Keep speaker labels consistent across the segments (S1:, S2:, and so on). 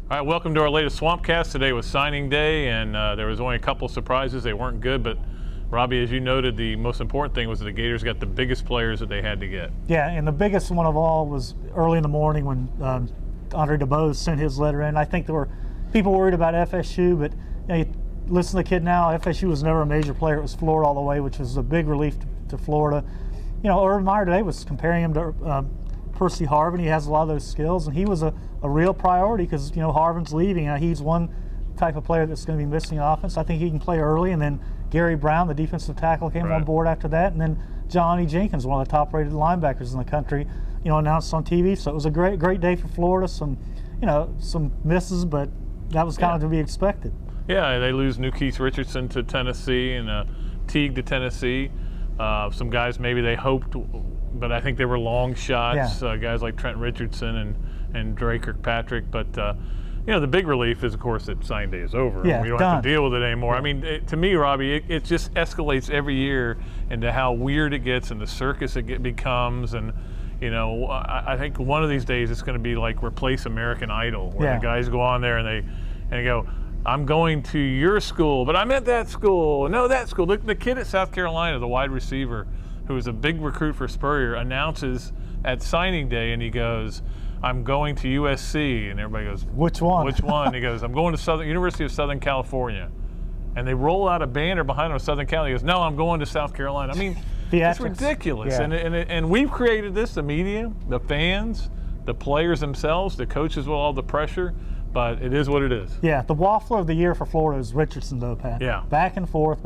S1: All right, welcome to our latest Swampcast. Today was signing day, and there was only a couple surprises. They weren't good, but Robbie, as you noted, the most important thing was that the Gators got the biggest players that they had to get.
S2: Yeah, and the biggest one of all was early in the morning when Andreu sent his letter in. I think there were people worried about FSU, but you listen to the kid now, FSU was never a major player. It was Florida all the way, which was a big relief to Florida. You know, Urban Meyer today was comparing him to Percy Harvin. He has a lot of those skills, and he was a real priority because, you know, Harvin's leaving. He's one type of player that's going to be missing offense. I think he can play early, and then Gary Brown, the defensive tackle, came on board after that, and then Johnny Jenkins, one of the top-rated linebackers in the country, you know, announced on TV. So it was a great day for Florida. Some misses, but that was kind of to be expected. Yeah,
S1: they lose new Keith Richardson to Tennessee and Teague to Tennessee. Some guys maybe they hoped, but I think they were long shots.
S2: Yeah.
S1: Guys like Trent Richardson and Dre Kirkpatrick. But you know, the big relief is, of course, that signing day is over.
S2: Yeah,
S1: we don't have to deal with it anymore. Yeah. I mean, to me, Robbie, it just escalates every year into how weird it gets and the circus it becomes. And you know, I think one of these days it's going to be like replace American Idol, where the guys go on there and they go, I'm going to your school, but I'm at that school. No, that school. Look, the kid at South Carolina, the wide receiver, who was a big recruit for Spurrier, announces at signing day, and he goes, I'm going to USC. And everybody goes,
S2: which one?
S1: Which one? He goes, I'm going to University of Southern California. And they roll out a banner behind him, Southern California. He goes, no, I'm going to South Carolina. I mean, it's ridiculous. Yeah. And we've created this, the media, the fans, the players themselves, the coaches with all the pressure. But it is what it is.
S2: Yeah, the waffler of the year for Florida is Richardson, though, Pat.
S1: Yeah.
S2: Back and forth,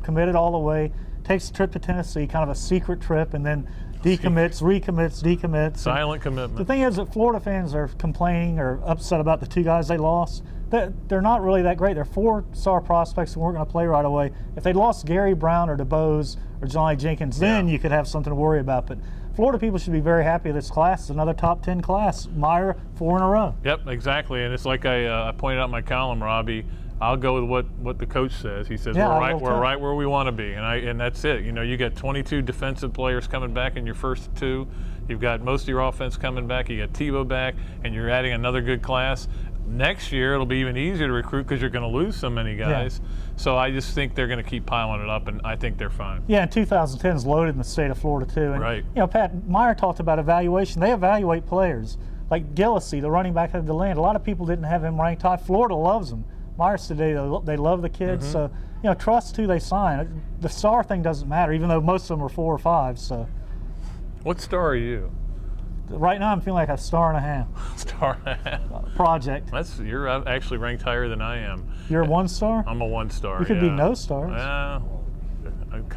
S2: committed all the way, takes a trip to Tennessee, kind of a secret trip, and then decommits, recommits.
S1: Silent commitment.
S2: The thing is that Florida fans are complaining or upset about the two guys they lost. They're not really that great. They're 4-star prospects who weren't going to play right away. If they lost Gary Brown or DeBose or Johnny Jenkins, then you could have something to worry about. But Florida people should be very happy this class. It's another top 10 class. Meyer, 4 in a row.
S1: Yep, exactly. And it's like I pointed out in my column, Robbie, I'll go with what the coach says. He says, we're right where we want to be. And that's it. You know, you got 22 defensive players coming back in your first 2. You've got most of your offense coming back. You got Tebow back, and you're adding another good class. Next year, it'll be even easier to recruit because you're going to lose so many guys. Yeah. So I just think they're going to keep piling it up, and I think they're fine.
S2: Yeah, and 2010 is loaded in the state of Florida, too. And,
S1: right.
S2: You know, Pat, Meyer talked about evaluation. They evaluate players. Like Gillislee, the running back out of DeLand. A lot of people didn't have him ranked high. Florida loves him. Meyer said they love the kids. Mm-hmm. So, you know, trust who they sign. The star thing doesn't matter, even though most of them are 4 or 5. So.
S1: What star are you?
S2: Right now, I'm feeling like a 1.5 stars.
S1: Star and a half.
S2: Project.
S1: You're actually ranked higher than I am.
S2: You're a 1 star?
S1: I'm a 1 star.
S2: You could be no stars.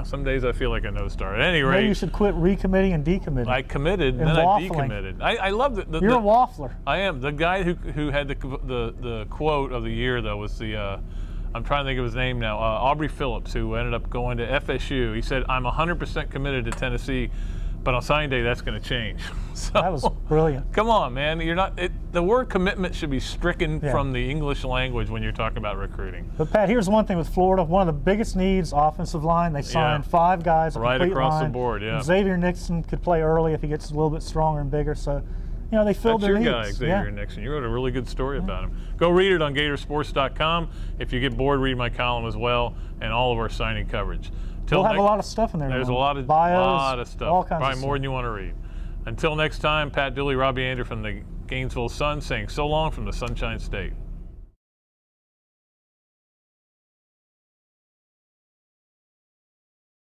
S1: Some days I feel like a no star. At any rate,
S2: maybe you should quit recommitting and decommitting.
S1: I committed, and then I decommitted. I love it.
S2: You're a waffler.
S1: I am. The guy who had the quote of the year, though, was I'm trying to think of his name now, Aubrey Phillips, who ended up going to FSU. He said, I'm 100% committed to Tennessee, but on signing day, that's going to change. So,
S2: that was brilliant.
S1: Come on, man. You're not. The word commitment should be stricken from the English language when you're talking about recruiting.
S2: But Pat, here's one thing with Florida. One of the biggest needs, offensive line. They signed 5 guys,
S1: right across the board. Yeah.
S2: And Xavier Nixon could play early if he gets a little bit stronger and bigger. So, you know, they filled their needs.
S1: That's your guy, Xavier Nixon. You wrote a really good story about him. Go read it on Gatorsports.com. If you get bored, read my column as well, and all of our signing coverage.
S2: We'll have a lot of stuff in there.
S1: There's a lot of
S2: bios,
S1: stuff.
S2: All kinds
S1: Probably
S2: of
S1: more than you want to read. Until next time, Pat Dooley, Robbie Andreu from the Gainesville Sun saying so long from the Sunshine State.